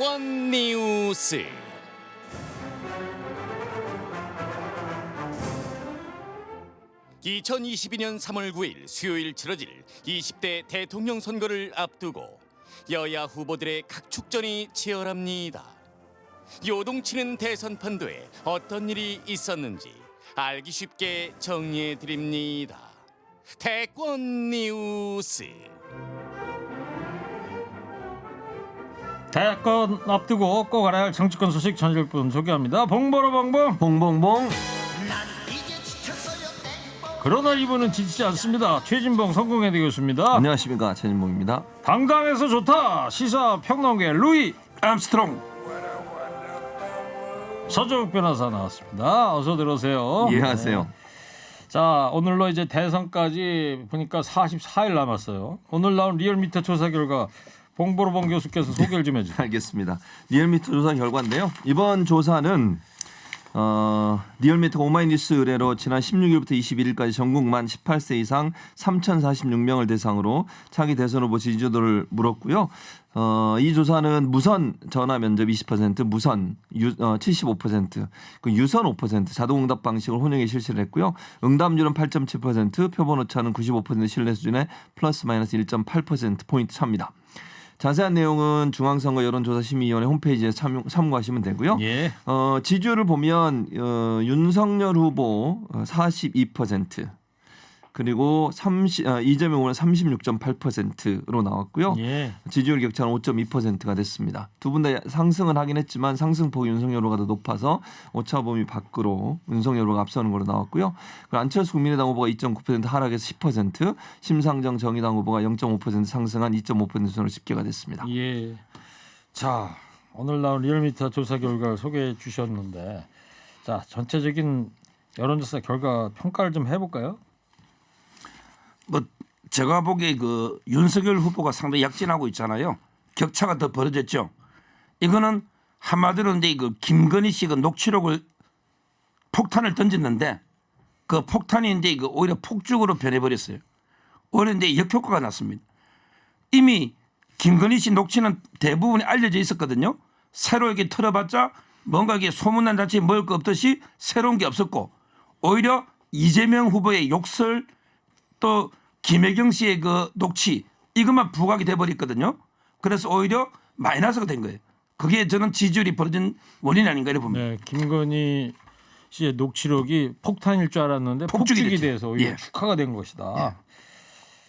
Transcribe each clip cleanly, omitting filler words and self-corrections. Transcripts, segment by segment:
대권 뉴스. (2022년 3월 9일) 수요일 치러질 20대 대통령 선거를 앞두고 여야 후보들의 각축전이 치열합니다. 요동치는 대선 판도에 어떤 일이 있었는지 알기 쉽게 정리해드립니다. 대권 뉴스. 대권 앞두고 꼭 알아야 할 정치권 소식 전해줄 분 소개합니다. 봉보로봉봉. 봉봉봉. 그러나 이분은 지치지 않습니다. 최진봉 성공회대 교수입니다. 안녕하십니까, 최진봉입니다. 당당해서 좋다. 시사평론계 루이 암스트롱. 서정욱 변호사 나왔습니다. 어서 들어오세요. 예, 하세요. 자, 오늘로 이제 대선까지 보니까 44일 남았어요. 오늘 나온 리얼미터 조사 결과 봉보로봉 교수께서 소개를 좀 해주세요. 알겠습니다. 리얼미터 조사 결과인데요. 이번 조사는 리얼미터 오마이뉴스 의뢰로 지난 16일부터 21일까지 전국 만 18세 이상 3,046명을 대상으로 차기 대선 후보 지지도를 물었고요. 이 조사는 무선 전화 면접 20%, 무선 75%, 그 유선 5% 자동응답 방식을 혼용해 실시를 했고요. 응답률은 8.7%, 표본 오차는 95% 신뢰 수준의 플러스 마이너스 1.8%포인트 차입니다. 자세한 내용은 중앙선거여론조사심의위원회 홈페이지에 참고하시면 되고요. 예. 지지율을 보면 윤석열 후보 42%, 그리고 이재명 후보는 36.8%로 나왔고요. 예. 지지율 격차는 5.2%가 됐습니다. 두 분 다 상승은 하긴 했지만 상승폭이 윤석열 후보가 더 높아서 오차 범위 밖으로 윤석열 후보가 앞서는 걸로 나왔고요. 안철수 국민의당 후보가 2.9% 하락해서 10%, 심상정 정의당 후보가 0.5% 상승한 2.5% 순으로 집계가 됐습니다. 예. 자, 오늘 나온 리얼미터 조사 결과를 소개해 주셨는데, 자, 전체적인 여론조사 결과 평가를 좀 해볼까요? 뭐 제가 보기에 그 윤석열 후보가 상당히 약진하고 있잖아요. 격차가 더 벌어졌죠. 이거는 한마디로 이제 그 김건희 씨가 녹취록을 폭탄을 던졌는데 그 폭탄이 이제 그 오히려 폭죽으로 변해버렸어요. 오히려 이제 역효과가 났습니다. 이미 김건희 씨 녹취는 대부분이 알려져 있었거든요. 새로 이렇게 털어봤자 뭔가 이게 소문난 자체에 먹을 거 없듯이 새로운 게 없었고, 오히려 이재명 후보의 욕설 또 김혜경 씨의 그 녹취 이것만 부각이 돼버렸거든요. 그래서 오히려 마이너스가 된 거예요. 그게 저는 지지율이 벌어진 원인 아닌가 이렇게 봅니다. 네, 김건희 씨의 녹취록이 폭탄일 줄 알았는데 폭죽이 폭죽이 됐죠. 돼서 오히려 예. 축하가 된 것이다.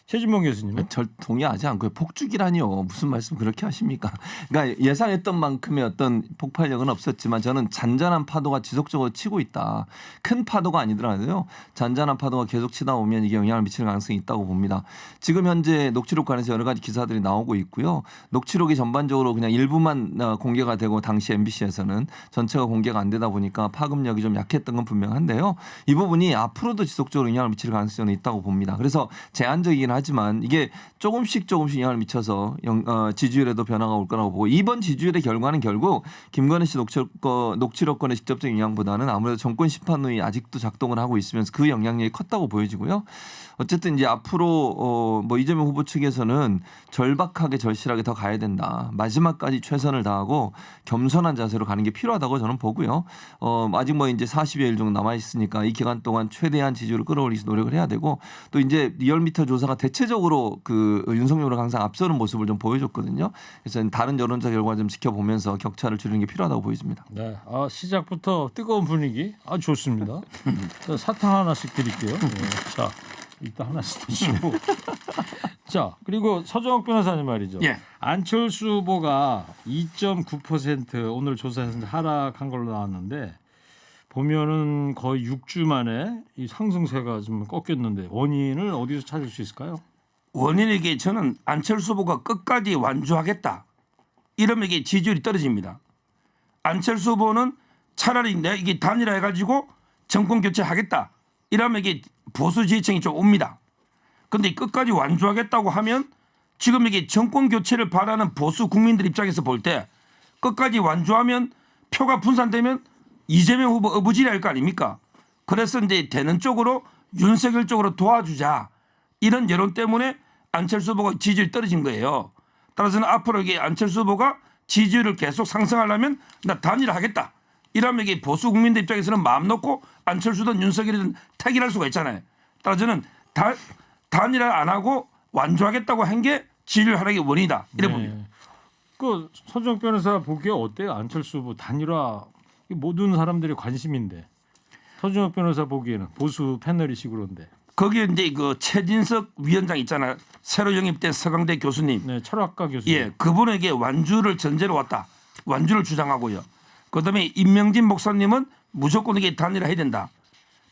최진봉 교수님은? 절 동의하지 않고요. 폭죽이라니요. 무슨 말씀 그렇게 하십니까? 그러니까 예상했던 만큼의 어떤 폭발력은 없었지만 저는 잔잔한 파도가 지속적으로 치고 있다. 큰 파도가 아니더라도요. 잔잔한 파도가 계속 치다 보면 이게 영향을 미치는 가능성이 있다고 봅니다. 지금 현재 녹취록 관해서 여러 가지 기사들이 나오고 있고요. 녹취록이 전반적으로 그냥 일부만 공개가 되고 당시 MBC에서는 전체가 공개가 안 되다 보니까 파급력이 좀 약했던 건 분명한데요. 이 부분이 앞으로도 지속적으로 영향을 미칠 가능성이 있다고 봅니다. 그래서 제한적이긴 하지만 이게 조금씩 영향을 미쳐서 지지율에도 변화가 올 거라고 보고, 이번 지지율의 결과는 결국 김건희 씨 녹취록권의 직접적인 영향보다는 아무래도 정권 심판론이 아직도 작동을 하고 있으면서 그 영향력이 컸다고 보여지고요. 어쨌든 이제 앞으로 뭐 이재명 후보 측에서는 절박하게 절실하게 더 가야 된다. 마지막까지 최선을 다하고 겸손한 자세로 가는 게 필요하다고 저는 보고요. 아직 뭐 이제 40여일 정도 남아 있으니까 이 기간 동안 최대한 지지율을 끌어올리기 노력을 해야 되고, 또 이제 리얼미터 조사가 대체적으로 그 윤석열을 항상 앞서는 모습을 좀 보여줬거든요. 그래서 다른 여론조사 결과 좀 지켜보면서 격차를 줄이는 게 필요하다고 보여집니다. 네, 시작부터 뜨거운 분위기 아주 좋습니다. 자, 사탕 하나씩 드릴게요. 네, 자, 일단 하나씩 드시고. 자, 그리고 서정욱 변호사님 말이죠. 예. 안철수 후보가 2.9% 오늘 조사에서 하락한 걸로 나왔는데, 보면은 거의 6주 만에 이 상승세가 좀 꺾였는데 원인을 어디서 찾을 수 있을까요? 원인에게 저는 안철수 후보가 끝까지 완주하겠다 이러면 이게 지지율이 떨어집니다. 안철수 후보는 차라리 내가 이게 단일화해가지고 정권 교체하겠다 이러면 이게 보수 지지층이 좀 옵니다. 그런데 끝까지 완주하겠다고 하면 지금 이게 정권 교체를 바라는 보수 국민들 입장에서 볼 때 끝까지 완주하면 표가 분산되면 이재명 후보 어부지리할 거 아닙니까? 그래서 이제 되는 쪽으로 윤석열 쪽으로 도와주자 이런 여론 때문에 안철수 후보가 지지율이 떨어진 거예요. 따라서는 앞으로 이게 안철수 후보가 지지율을 계속 상승하려면 나 단일화하겠다. 이러면 이게 보수 국민들 입장에서는 마음 놓고 안철수든 윤석열이든 택일할 수가 있잖아요. 따라서 저는 단일화 안 하고 완주하겠다고 한 게 지지율 하락의 원인이다. 이래 봅니다. 그 서정욱 변호사 보기에 어때요? 안철수 후보 단일화 모든 사람들의 관심인데 서정욱 변호사 보기에는 보수 패널이시고 그런데. 거기에 이제 그 최진석 위원장 있잖아요. 새로 영입된 서강대 교수님. 네, 철학과 교수님. 예, 그분에게 완주를 전제로 왔다. 완주를 주장하고요. 그다음에 임명진 목사님은 무조건 이게 단일화해야 된다.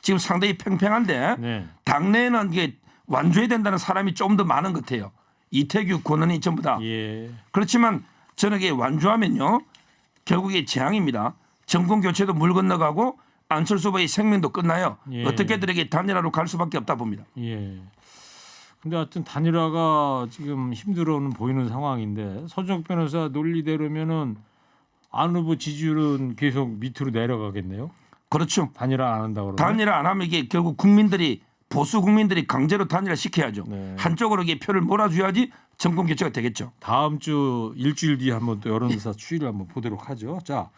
지금 상당히 팽팽한데 네. 당내에는 이게 완주해야 된다는 사람이 좀 더 많은 것 같아요. 이태규, 권은희 전부 다. 예. 그렇지만 저는 이게 완주하면요. 결국에 재앙입니다. 정권 교체도 물 건너가고 안철수 후보의 생명도 끝나요. 예. 어떻게든 이게 단일화로 갈 수밖에 없다 봅니다. 예. 근데 하여튼 단일화가 지금 힘들어는 보이는 상황인데 서정욱 변호사 논리대로면은 안 후보 지지율은 계속 밑으로 내려가겠네요. 그렇죠. 단일화 안 한다 그러면. 단일화 안 하면 이게 결국 국민들이 보수 국민들이 강제로 단일화 시켜야죠. 네. 한쪽으로 이게 표를 몰아줘야지 정권 교체가 되겠죠. 다음 주 일주일 뒤에 한번 또 여론조사 추이를 한번 보도록 하죠. 자,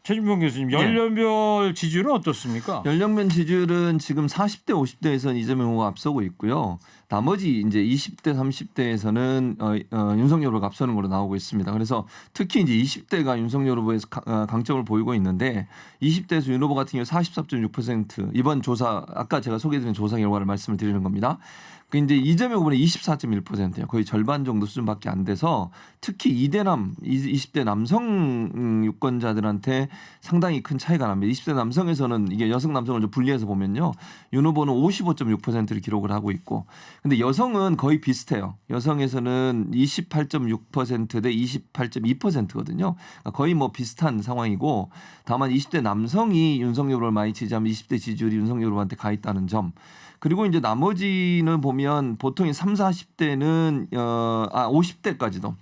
최진봉 교수님 연령별 지지율은 어떻습니까? 연령면 지지율은 지금 40대, 50대에서는 이재명 후보가 앞서고 있고요. 나머지 이제 20대, 30대에서는 윤석열 후보가 앞서는 걸로 나오고 있습니다. 그래서 특히 이제 20대가 윤석열 후보에서 강점을 보이고 있는데 20대에서 윤 후보 같은 경우 44.6% 이번 조사 아까 제가 소개해드린 조사 결과를 말씀을 드리는 겁니다. 그 이제 이재명 후보는 24.1%예요. 거의 절반 정도 수준밖에 안 돼서 특히 20대 남성 유권자들한테 상당히 큰 차이가 납니다. 20대 남성에서는 이게 여성 남성을 좀 분리해서 보면요. 윤 후보는 55.6%를 기록을 하고 있고 근데 여성은 거의 비슷해요. 여성에서는 28.6% 대 28.2%거든요. 그러니까 거의 뭐 비슷한 상황이고 다만 20대 남성이 윤석열 후보를 많이 지지하면 20대 지지율이 윤석열 후보한테 가 있다는 점. 그리고 이제 나머지는 보면 보통 30, 40대는 50대까지도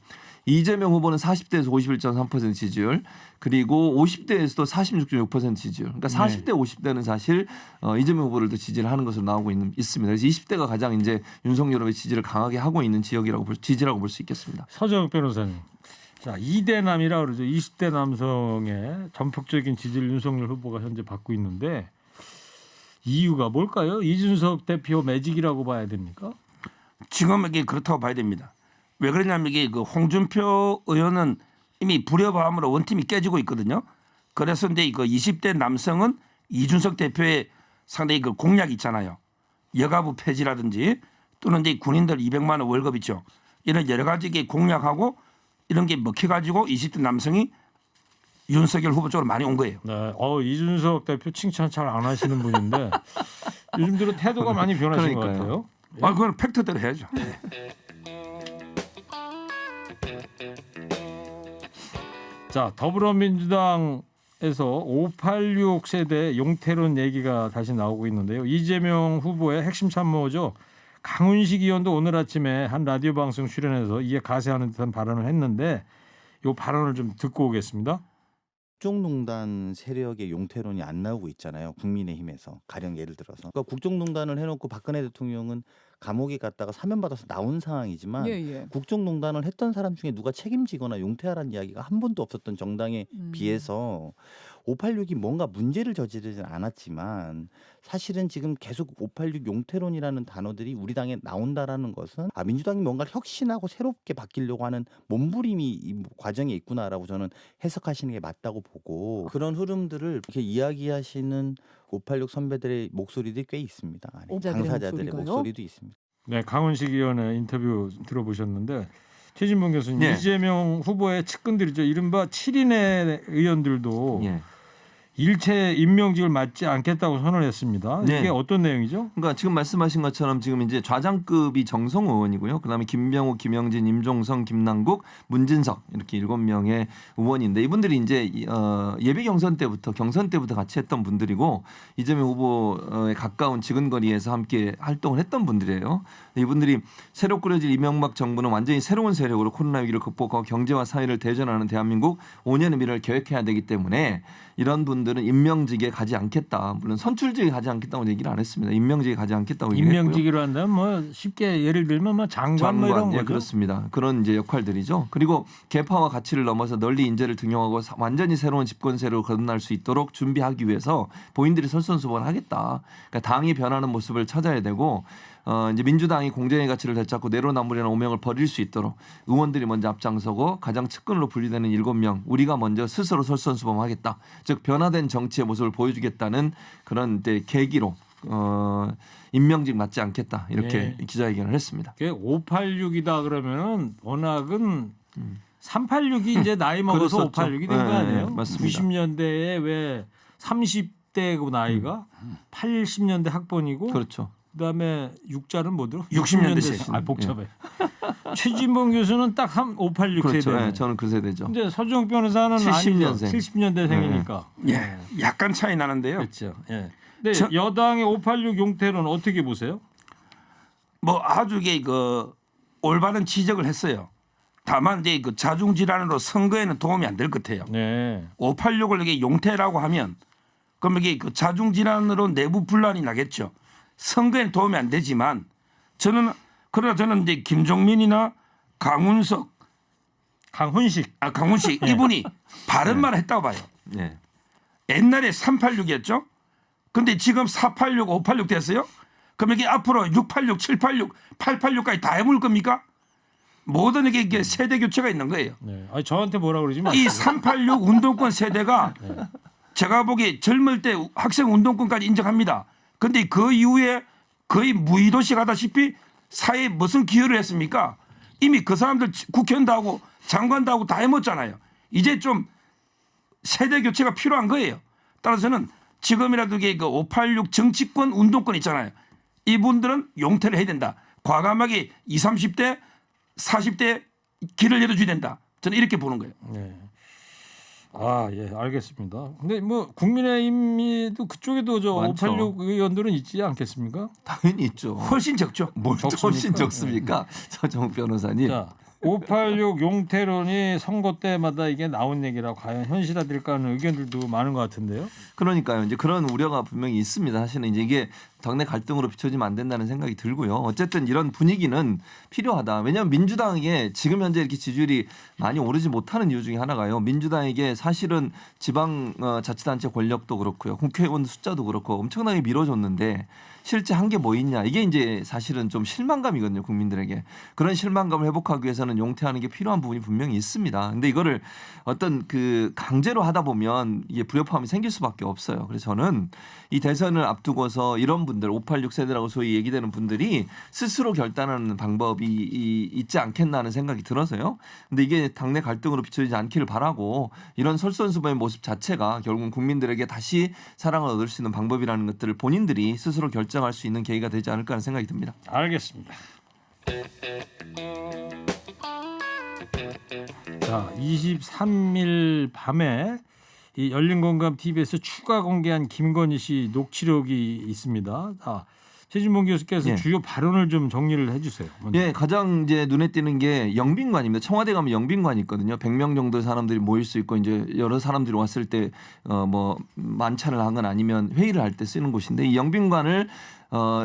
이재명 후보는 40대에서 51.3% 지지율 그리고 50대에서도 46.6% 지지율. 그러니까 40대, 50대는 사실 이재명 후보를 더 지지를 하는 것으로 나오고 있습니다. 그래서 20대가 가장 이제 윤석열 후보의 지지를 강하게 하고 있는 지역이라고 지지라고 볼 수 있겠습니다. 서정욱 변호사님. 자, 2대남이라 그러죠. 20대 남성의 전폭적인 지지를 윤석열 후보가 현재 받고 있는데 이유가 뭘까요? 이준석 대표 매직이라고 봐야 됩니까? 지금 이게 그렇다고 봐야 됩니다. 왜 그러냐면 이게 그 홍준표 의원은 이미 불협화음으로 원팀이 깨지고 있거든요. 그래서 이제 그 20대 남성은 이준석 대표의 상당히 그 공약이 있잖아요. 여가부 폐지라든지 또는 이제 군인들 200만 원 월급 있죠. 이런 여러 가지 게 공약하고 이런 게 먹혀가지고 20대 남성이 윤석열 후보 쪽으로 많이 온 거예요. 네, 이준석 대표 칭찬 잘 안 하시는 분인데 요즘 들어 태도가 많이 변하신 것 같아요. 그건 팩트대로 해야죠. 자, 더불어민주당에서 586 세대 용태론 얘기가 다시 나오고 있는데요. 이재명 후보의 핵심 참모죠. 강훈식 의원도 오늘 아침에 한 라디오 방송 출연해서 이에 가세하는 듯한 발언을 했는데 이 발언을 좀 듣고 오겠습니다. 국정농단 세력의 용태론이 안 나오고 있잖아요. 국민의힘에서 가령 예를 들어서 그러니까 국정농단을 해놓고 박근혜 대통령은 감옥에 갔다가 사면받아서 나온 상황이지만 국정농단을 했던 사람 중에 누가 책임지거나 용태하라는 이야기가 한 번도 없었던 정당에 비해서 586이 뭔가 문제를 저지르진 않았지만 사실은 지금 계속 586 용태론이라는 단어들이 우리 당에 나온다라는 것은 민주당이 뭔가 혁신하고 새롭게 바뀌려고 하는 몸부림이 이 과정에 있구나라고 저는 해석하시는 게 맞다고 보고 그런 흐름들을 이렇게 이야기하시는 586 선배들의 목소리들이 꽤 있습니다. 당사자들의 목소리도 있습니다. 네, 강훈식 의원의 인터뷰 들어보셨는데 최진봉 교수님 네. 이재명 후보의 측근들이죠. 이른바 7인의 의원들도 일체 임명직을 맡지 않겠다고 선언했습니다. 네. 이게 어떤 내용이죠? 그러니까 지금 말씀하신 것처럼 지금 이제 좌장급이 정성호 의원이고요. 그다음에 김병욱, 김영진, 임종성, 김남국, 문진석 이렇게 7명의 의원인데 이분들이 이제 예비 경선 때부터 같이 했던 분들이고 이재명 후보에 가까운 지근거리에서 함께 활동을 했던 분들이에요. 이분들이 새로 꾸려질 이명박 정부는 완전히 새로운 세력으로 코로나 위기를 극복하고 경제와 사회를 대전하는 대한민국 5년의 미래를 계획해야 되기 때문에 이런 분들 의원들은 임명직에 가지 않겠다. 물론 선출직에 가지 않겠다고 얘기를 안 했습니다. 임명직에 가지 않겠다고 얘기를 했고요. 임명직으로 한다면 뭐 쉽게 예를 들면 뭐 장관 뭐 이런 예, 거죠. 그렇습니다. 그런 이제 역할들이죠. 그리고 계파와 가치를 넘어서 널리 인재를 등용하고 완전히 새로운 집권세로 거듭날 수 있도록 준비하기 위해서 본인들이 솔선수범하겠다. 그러니까 당이 변하는 모습을 찾아야 되고 이제 민주당이 공정의 가치를 되찾고 내로남불이라는 오명을 버릴 수 있도록 의원들이 먼저 앞장서고 가장 측근으로 분리되는 7명 우리가 먼저 스스로 솔선수범하겠다. 즉 변화된 정치의 모습을 보여주겠다는 그런 계기로 임명직 맞지 않겠다 이렇게 기자회견을 했습니다. 586이다 그러면은 워낙은 386이 이제 나이 먹어서 그랬었죠. 586이 된 거 아니에요? 맞습니다. 90년대에 왜 30대 그 나이가 80년대 학번이고 그렇죠. 그다음에 6자는 뭐더라? 60년대 세. 아 복잡해. 최진봉 교수는 딱 586 그렇죠. 세대. 예, 저는 그 세대죠. 근데 서정욱 변호사는 70년생. 70년대생이니까. 예, 약간 차이 나는데요. 그렇죠. 예. 근데 저- 여당의 586 용태론 어떻게 보세요? 뭐 아주 그 올바른 지적을 했어요. 다만 이제 그 자중 질환으로 선거에는 도움이 안 될 것 같아요. 네. 586을 이게 용태라고 하면 그럼 이게 그 자중 질환으로 내부 분란이 나겠죠. 선거에는 도움이 안 되지만 그러나 저는 이제 김종민이나 강훈석, 강훈식. 강훈식 이분이 바른 말을 했다고 봐요. 네. 옛날에 386이었죠. 근데 지금 486, 586 됐어요. 그럼 이게 앞으로 686, 786, 886까지 다 해물 겁니까? 모든 이게 세대 교체가 있는 거예요. 네. 아니 저한테 뭐라 그러지 마. 이 386 운동권 세대가 제가 보기에 젊을 때 학생 운동권까지 인정합니다. 근데 그 이후에 거의 무의도시 가다시피 사회에 무슨 기여를 했습니까? 이미 그 사람들 국회의원도 하고 장관도 하고 다 해먹잖아요. 이제 좀 세대 교체가 필요한 거예요. 따라서는 지금이라도 이게 그 586 정치권 운동권 있잖아요. 이분들은 용태를 해야 된다. 과감하게 20, 30대, 40대 길을 열어줘야 된다. 저는 이렇게 보는 거예요. 네. 아, 예, 알겠습니다. 근데 뭐 국민의힘이도 그쪽에도 저 많죠. 586 의원들은 있지 않겠습니까? 당연히 있죠. 훨씬 적죠. 뭘 적습니까? 훨씬 적습니까? 서정욱 변호사님. 자, 586 용태론이 선거 때마다 이게 나온 얘기라 과연 현실화될까 하는 의견들도 많은 것 같은데요. 그러니까요. 이제 그런 우려가 분명히 있습니다. 사실은 이제 이게 당내 갈등으로 비춰지면 안 된다는 생각이 들고요. 어쨌든 이런 분위기는 필요하다. 왜냐하면 민주당에게 지금 현재 이렇게 지지율이 많이 오르지 못하는 이유 중에 하나가요. 민주당에게 사실은 지방 자치단체 권력도 그렇고요. 국회의원 숫자도 그렇고 엄청나게 밀어줬는데 실제 한 게 뭐 있냐. 이게 이제 사실은 좀 실망감이거든요. 국민들에게. 그런 실망감을 회복하기 위해서는 용퇴하는 게 필요한 부분이 분명히 있습니다. 근데 이거를 어떤 그 강제로 하다 보면 이게 불협화음이 생길 수밖에 없어요. 그래서 저는 이 대선을 앞두고서 이런 분들 586 세대라고 소위 얘기되는 분들이 스스로 결단하는 방법이 있지 않겠나 하는 생각이 들어서요. 근데 이게 당내 갈등으로 비춰지지 않기를 바라고 이런 솔선수범의 모습 자체가 결국은 국민들에게 다시 사랑을 얻을 수 있는 방법이라는 것들을 본인들이 스스로 결정할 수 있는 계기가 되지 않을까 하는 생각이 듭니다. 알겠습니다. 자, 23일 밤에 이 열린공감 TV에서 추가 공개한 김건희 씨 녹취록이 있습니다. 자, 최진봉 교수께서 예. 주요 발언을 좀 정리를 해주세요. 먼저. 예, 가장 이제 눈에 띄는 게 영빈관입니다. 청와대 가면 영빈관이 있거든요. 100명 정도의 사람들이 모일 수 있고 이제 여러 사람들이 왔을 때 뭐 만찬을 하건 아니면 회의를 할 때 쓰는 곳인데 이 영빈관을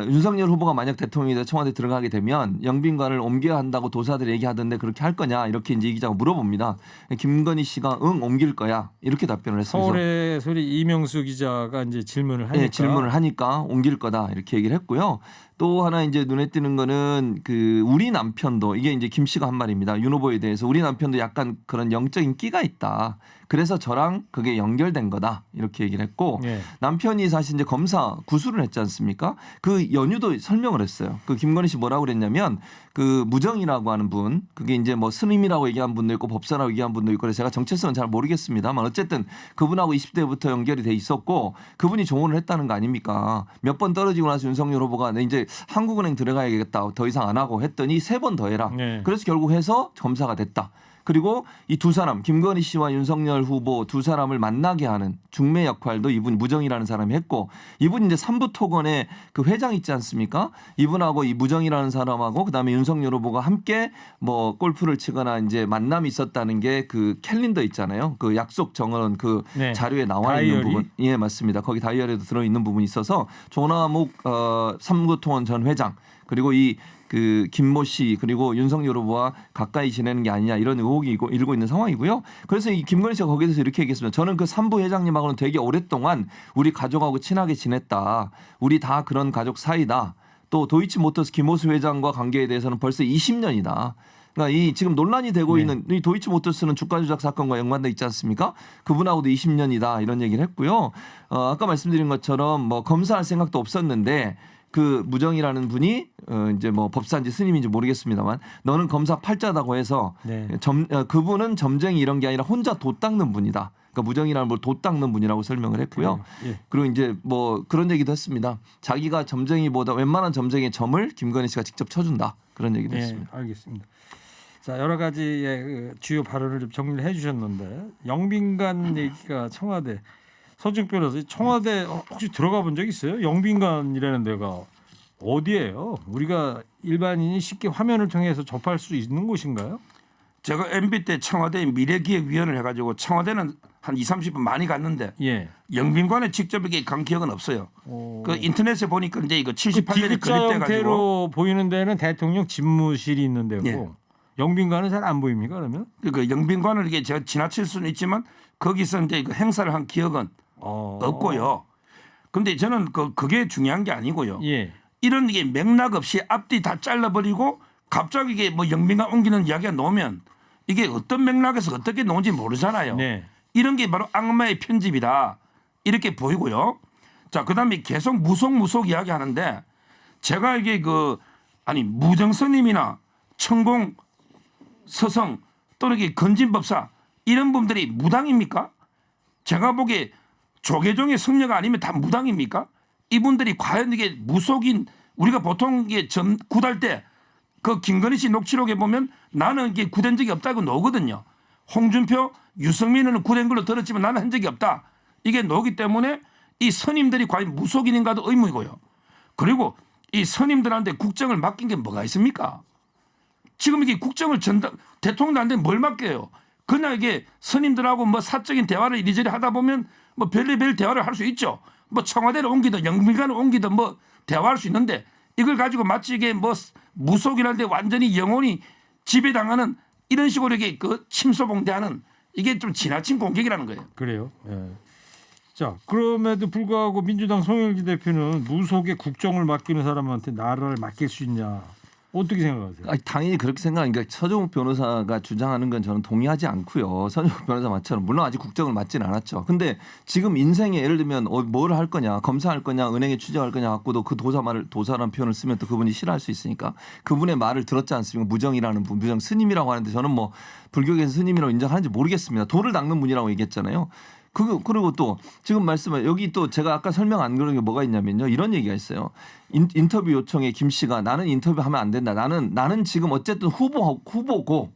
윤석열 후보가 만약 대통령이 돼서 청와대 들어가게 되면 영빈관을 옮겨야 한다고 도사들이 얘기하던데 그렇게 할 거냐 이렇게 이제 이 기자가 물어봅니다. 김건희 씨가 응 옮길 거야 이렇게 답변을 했습니다. 서울의 소리 이명수 기자가 이제 질문을 하니까 네, 질문을 하니까 옮길 거다 이렇게 얘기를 했고요. 또 하나 이제 눈에 띄는 거는 그 우리 남편도 이게 이제 김 씨가 한 말입니다. 윤 후보에 대해서 우리 남편도 약간 그런 영적인 끼가 있다. 그래서 저랑 그게 연결된 거다 이렇게 얘기를 했고 예. 남편이 사실 이제 검사 구술을 했지 않습니까? 그 연유도 설명을 했어요. 그 김건희 씨 뭐라고 그랬냐면 그 무정이라고 하는 분 그게 이제 뭐 스님이라고 얘기한 분도 있고 법사라고 얘기한 분도 있고 그래서 제가 정체성은 잘 모르겠습니다만 어쨌든 그분하고 20대부터 연결이 돼 있었고 그분이 조언을 했다는 거 아닙니까? 몇 번 떨어지고 나서 윤석열 후보가 내 이제 한국은행 들어가야겠다 더 이상 안 하고 했더니 3번 더 해라. 네. 그래서 결국 해서 검사가 됐다. 그리고 이 두 사람 김건희 씨와 윤석열 후보 두 사람을 만나게 하는 중매 역할도 이분 무정이라는 사람이 했고 이분 이제 삼부토건의 그 회장 있지 않습니까? 이분하고 이 무정이라는 사람하고 그다음에 윤석열 후보가 함께 뭐 골프를 치거나 이제 만남이 있었다는 게 그 캘린더 있잖아요. 그 약속 정원 그 네. 자료에 나와 다이어리? 있는 부분. 예, 맞습니다. 거기 다이어리에도 들어 있는 부분이 있어서 조남욱 삼부토건 전 회장 그리고 이 그 김모 씨 그리고 윤석열 후보와 가까이 지내는 게 아니냐 이런 의혹이 일고 있는 상황이고요. 그래서 이 김건희 씨가 거기서 이렇게 얘기했습니다. 저는 그 삼부 회장님하고는 되게 오랫동안 우리 가족하고 친하게 지냈다. 우리 다 그런 가족 사이다. 또 도이치모터스 김호수 회장과 관계에 대해서는 벌써 20년이다. 그러니까 이 지금 논란이 되고 있는 이 도이치모터스는 주가 조작 사건과 연관돼 있지 않습니까? 그분하고도 20년이다 이런 얘기를 했고요. 아까 말씀드린 것처럼 뭐 검사할 생각도 없었는데 그 무정이라는 분이 이제 뭐 법사인지 스님인지 모르겠습니다만 너는 검사 팔자다고 해서 네. 그분은 점쟁이 이런 게 아니라 혼자 도 닦는 분이다. 그러니까 무정이라는 걸 도 닦는 분이라고 설명을 했고요. 예. 그리고 이제 뭐 그런 얘기도 했습니다. 자기가 점쟁이보다 웬만한 점쟁이의 점을 김건희 씨가 직접 쳐준다. 그런 얘기도 네, 했습니다. 알겠습니다. 자, 여러 가지의 그 주요 발언을 좀 정리를 해주셨는데 영빈관 얘기가 청와대 서준 변호사 청와대 혹시 들어가 본 적 있어요? 영빈관이라는 데가 어디예요? 우리가 일반인이 쉽게 화면을 통해서 접할 수 있는 곳인가요? 제가 MB 때 청와대 미래기획위원을 해가지고 청와대는 한 20-30분 많이 갔는데 예. 영빈관에 직접 이렇게 간 기억은 없어요. 오. 그 인터넷에 보니까 이제 이거 78년에 D자 그립돼가지고 형태로 보이는 데는 대통령 집무실이 있는 데고 예. 영빈관은 잘 안 보입니까 그러면? 그 영빈관을 이게 제가 지나칠 수는 있지만 거기서 이제 그 행사를 한 기억은 없고요. 근데 저는 그게 중요한 게 아니고요. 예. 이런 게 맥락 없이 앞뒤 다 잘라버리고 갑자기 이게 뭐 영빈관 옮기는 이야기가 나오면 이게 어떤 맥락에서 어떻게 나온지 모르잖아요. 네. 이런 게 바로 악마의 편집이다. 이렇게 보이고요. 자, 그다음에 계속 무속 이야기하는데 제가 이게 무정스님이나 천공 서성 또는 이게 건진법사 이런 분들이 무당입니까? 제가 보기에 조계종의 성녀가 아니면 다 무당입니까? 이분들이 과연 이게 무속인 우리가 보통 이게 굿할 때 그 김건희 씨 녹취록에 보면 나는 이게 굿한 적이 없다고 나오거든요. 홍준표, 유승민은 굿한 걸로 들었지만 나는 한 적이 없다. 이게 나오기 때문에 이 스님들이 과연 무속인인가도 의문이고요. 그리고 이 스님들한테 국정을 맡긴 게 뭐가 있습니까? 지금 이게 국정을 대통령한테 뭘 맡겨요? 그냥 이게 스님들하고 뭐 사적인 대화를 이리저리 하다 보면 뭐 별의별 대화를 할 수 있죠. 뭐 청와대를 옮기든 영빈관을 옮기든 뭐 대화할 수 있는데 이걸 가지고 마치 이게 뭐 무속이라는데 완전히 영혼이 지배당하는 이런 식으로 이게 그 침소봉대하는 이게 좀 지나친 공격이라는 거예요. 그래요. 예. 자, 그럼에도 불구하고 민주당 송영길 대표는 무속의 국정을 맡기는 사람한테 나라를 맡길 수 있냐? 어떻게 생각하세요? 당연히 그렇게 생각하니까 서정욱 변호사가 주장하는 건 저는 동의하지 않고요. 서정욱 변호사 말처럼 물론 아직 국정을 맡지는 않았죠. 근데 지금 인생에 예를 들면 뭘 할 거냐, 검사할 거냐, 은행에 취직할 거냐 갖고도 그 도사라는 표현을 쓰면 또 그분이 싫어할 수 있으니까 그분의 말을 들었지 않습니까? 무정이라는 분, 무정 스님이라고 하는데 저는 뭐 불교계에서 스님이라고 인정하는지 모르겠습니다. 도를 닦는 분이라고 얘기했잖아요. 그리고 또 지금 말씀은 여기 또 제가 아까 설명 안 그런 게 뭐가 있냐면요. 이런 얘기가 있어요. 인터뷰 요청에 김 씨가 나는 인터뷰하면 안 된다. 나는 지금 어쨌든 후보고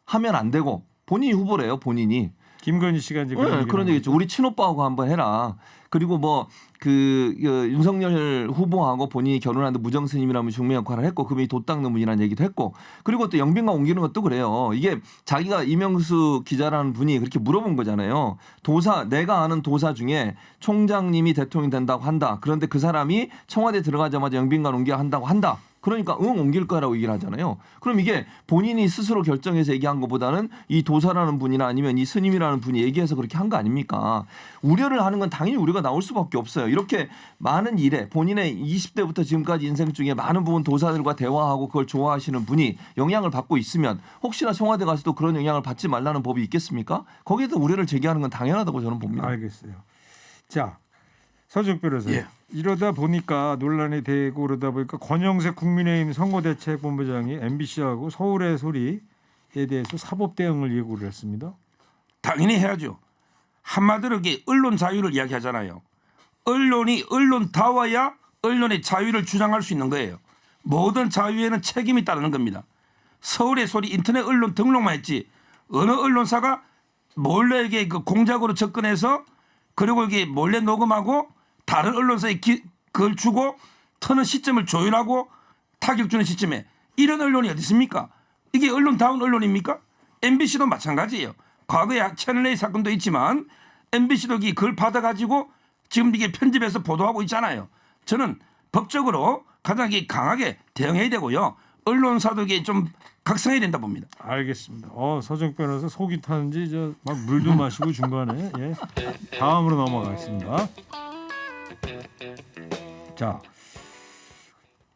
하면 안 되고 본인이 후보래요. 본인이. 김건희 씨가 이제 그런 얘기죠. 우리 친오빠하고 한번 해라. 그리고 뭐 윤석열 후보하고 본인이 결혼하는데 무정스님이라면 중매 역할을 했고 그분이 도 닦는 분이라는 얘기도 했고 그리고 또 영빈관 옮기는 것도 그래요. 이게 자기가 이명수 기자라는 분이 그렇게 물어본 거잖아요. 내가 아는 도사 중에 총장님이 대통령 된다고 한다. 그런데 그 사람이 청와대 들어가자마자 영빈관 옮겨야 한다고 한다. 그러니까 옮길 거라고 얘기를 하잖아요. 그럼 이게 본인이 스스로 결정해서 얘기한 것보다는 이 도사라는 분이나 아니면 이 스님이라는 분이 얘기해서 그렇게 한 거 아닙니까? 우려를 하는 건 당연히 우려가 나올 수밖에 없어요. 이렇게 많은 일에 본인의 20대부터 지금까지 인생 중에 많은 부분 도사들과 대화하고 그걸 좋아하시는 분이 영향을 받고 있으면 혹시나 청와대 가서도 그런 영향을 받지 말라는 법이 있겠습니까? 거기에도 우려를 제기하는 건 당연하다고 저는 봅니다. 알겠어요. 자, 서정 변호사. 예. 이러다 보니까 논란이 되고 그러다 보니까 권영세 국민의힘 선거대책본부장이 MBC하고 서울의 소리에 대해서 사법 대응을 예고를 했습니다. 당연히 해야죠. 한마디로 이게 언론 자유를 이야기하잖아요. 언론다워야 언론의 자유를 주장할 수 있는 거예요. 모든 자유에는 책임이 따르는 겁니다. 서울의 소리 인터넷 언론 등록만 했지 어느 언론사가 몰래 이게 그 공작으로 접근해서 그리고 이게 몰래 녹음하고 다른 언론사에 그걸 주고 터는 시점을 조율하고 타격 주는 시점에 이런 언론이 어디 있습니까? 이게 언론다운 언론입니까? MBC도 마찬가지예요. 과거에 채널A 사건도 있지만 MBC도 그걸 받아가지고 지금 이게 편집해서 보도하고 있잖아요. 저는 법적으로 가장 강하게 대응해야 되고요. 언론사도 이게 좀 각성해야 된다 봅니다. 알겠습니다. 서정 변호사 속이 타는지 저 막 물도 마시고 중간에 예. 다음으로 넘어가겠습니다. 자,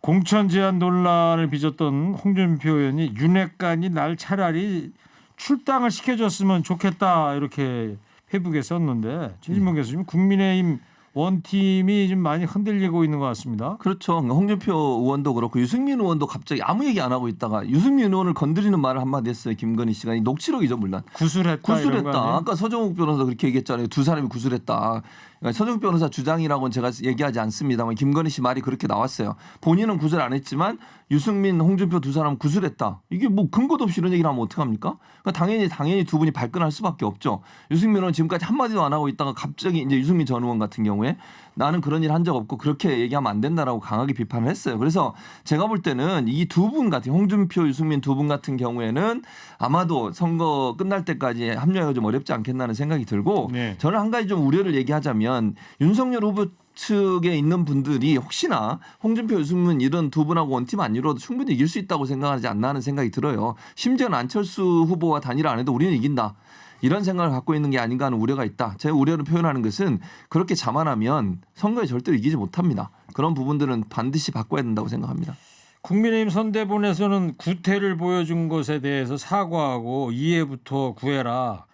공천 제한 논란을 빚었던 홍준표 의원이 윤핵관이 날 차라리 출당을 시켜줬으면 좋겠다 이렇게 페북에 썼는데 최진봉 교수님 국민의힘 원팀이 좀 많이 흔들리고 있는 것 같습니다. 그렇죠. 홍준표 의원도 그렇고 유승민 의원도 갑자기 아무 얘기 안 하고 있다가 유승민 의원을 건드리는 말을 한마디 했어요. 김건희 씨가 녹취록이죠 물론. 구술했다. 아까 서정욱 변호사 그렇게 얘기했잖아요. 두 사람이 구술했다. 그러니까 서정욱 변호사 주장이라고는 제가 얘기하지 않습니다만 김건희 씨 말이 그렇게 나왔어요. 본인은 구술 안 했지만 유승민, 홍준표 두 사람 구술했다. 이게 뭐 근거도 없이 이런 얘기를 하면 어떡합니까? 그러니까 당연히 두 분이 발끈할 수밖에 없죠. 유승민 의원은 지금까지 한마디도 안 하고 있다가 갑자기 이제 유승민 전 의원 같은 경우에 나는 그런 일 한 적 없고 그렇게 얘기하면 안 된다라고 강하게 비판을 했어요. 그래서 제가 볼 때는 이 두 분 같은 홍준표, 유승민 두 분 같은 경우에는 아마도 선거 끝날 때까지 합류하기가 좀 어렵지 않겠나는 생각이 들고 네. 저는 한 가지 좀 우려를 얘기하자면 윤석열 후보 측에 있는 분들이 혹시나 홍준표, 유승민 이런 두 분하고 원팀 안 이뤄도 충분히 이길 수 있다고 생각하지 않나 하는 생각이 들어요. 심지어는 안철수 후보와 단일화 안 해도 우리는 이긴다. 이런 생각을 갖고 있는 게 아닌가 하는 우려가 있다. 제 우려를 표현하는 것은 그렇게 자만하면 선거에 절대로 이기지 못합니다. 그런 부분들은 반드시 바꿔야 된다고 생각합니다. 국민의힘 선대본에서는 구태를 보여준 것에 대해서 사과하고 이해부터 구해라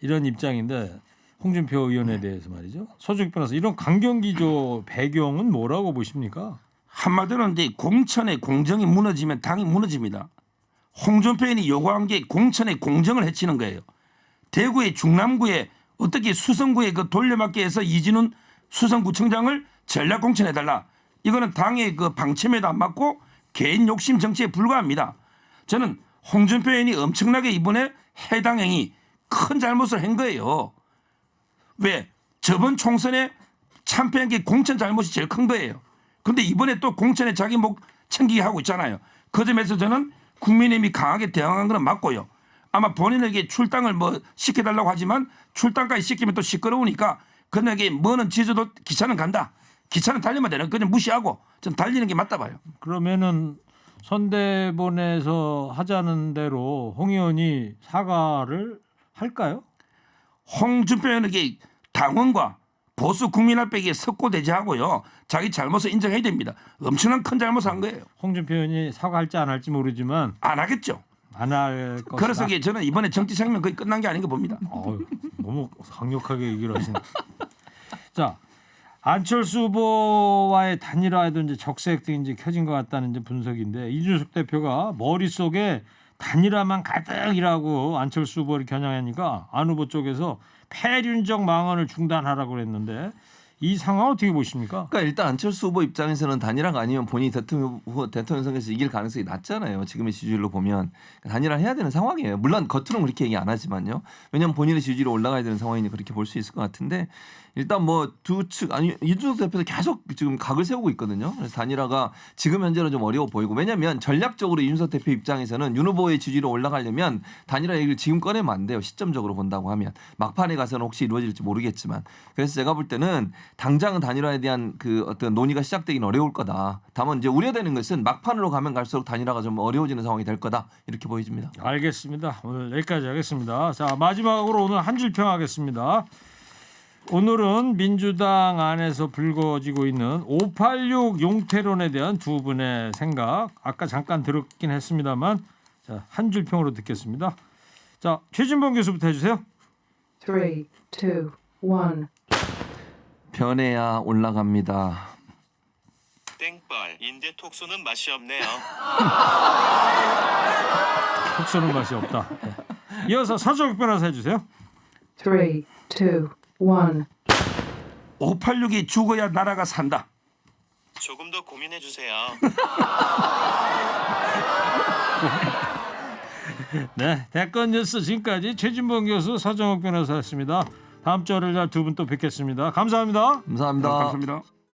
이런 입장인데 홍준표 의원에 대해서 말이죠. 서정 변호사 이런 강경기조 배경은 뭐라고 보십니까? 한마디로 이제 공천의 공정이 무너지면 당이 무너집니다. 홍준표 의원이 요구한 게 공천의 공정을 해치는 거예요. 대구의 중남구에 어떻게 수성구에 그 돌려막기 해서 이진훈 수성구청장을 전략 공천해달라. 이거는 당의 그 방침에도 안 맞고 개인 욕심 정치에 불과합니다. 저는 홍준표 의원이 엄청나게 이번에 해당 행위 큰 잘못을 한 거예요. 왜? 저번 총선에 참패한 게 공천 잘못이 제일 큰 거예요. 그런데 이번에 또 공천에 자기 목 챙기게 하고 있잖아요. 그 점에서 저는 국민의힘이 강하게 대응한 건 맞고요. 아마 본인에게 출당을 뭐 시켜달라고 하지만 출당까지 시키면 또 시끄러우니까 그에게 뭐는 지져도 기차는 간다. 기차는 달리면 되는 그냥 무시하고 전 달리는 게 맞다 봐요. 그러면은 선대본에서 하자는 대로 홍 의원이 사과를 할까요? 홍준표 의원에게 당원과 보수 국민 앞에 석고대죄하고요. 자기 잘못을 인정해야 됩니다. 엄청난 큰 잘못을 한 거예요. 홍준표 의원이 사과할지 안 할지 모르지만 안 하겠죠. 안 할 것이다. 그래서 저는 이번에 정치 생명 거의 끝난 게 아닌가 봅니다. 너무 강력하게 얘기를 하시네. 자, 안철수 후보와의 단일화에도 이제 적색 등이 이제 켜진 것 같다는 이제 분석인데 이준석 대표가 머릿속에 단일화만 가득이라고 안철수 후보를 겨냥하니까 안 후보 쪽에서 폐륜적 망언을 중단하라고 그랬는데 이 상황 어떻게 보십니까? 그러니까 일단 안철수 후보 입장에서는 단일화가 아니면 본인이 대통령 선거에서 이길 가능성이 낮잖아요. 지금의 지지율로 보면 단일화 해야 되는 상황이에요. 물론 겉으로는 그렇게 얘기 안 하지만요. 왜냐하면 본인의 지지율이 올라가야 되는 상황이니 그렇게 볼 수 있을 것 같은데 일단 뭐 두 측 아니 이준석 대표도 계속 지금 각을 세우고 있거든요. 그래서 단일화가 지금 현재는 좀 어려워 보이고 왜냐하면 전략적으로 이준석 대표 입장에서는 윤 후보의 지지율이 올라가려면 단일화 얘기를 지금 꺼내면 안 돼요. 시점적으로 본다고 하면 막판에 가서는 혹시 이루어질지 모르겠지만 그래서 제가 볼 때는 당장은 단일화에 대한 그 어떤 논의가 시작되긴 어려울 거다. 다만 이제 우려되는 것은 막판으로 가면 갈수록 단일화가 좀 어려워지는 상황이 될 거다 이렇게 보여집니다. 알겠습니다. 오늘 여기까지 하겠습니다. 자 마지막으로 오늘 한 줄 평하겠습니다. 오늘은 민주당 안에서 불거지고 있는 586 용태론에 대한 두 분의 생각 아까 잠깐 들었긴 했습니다만 자, 한 줄 평으로 듣겠습니다. 자 최진봉 교수부터 해주세요. 3, 2, 1. 변해야 올라갑니다. 땡벌 인데 톡쏘는 맛이 없네요. 톡 쏘는 맛이 없다. 네. 이어서 서정욱 변호사 해주세요. 3, 2, 1. 586이 죽어야 나라가 산다. 조금 더 고민해 주세요. 네, 대권 뉴스 지금까지 최진봉 교수, 서정욱 변호사였습니다. 다음 주 월요일 날 두 분 또 뵙겠습니다. 감사합니다. 감사합니다. 감사합니다.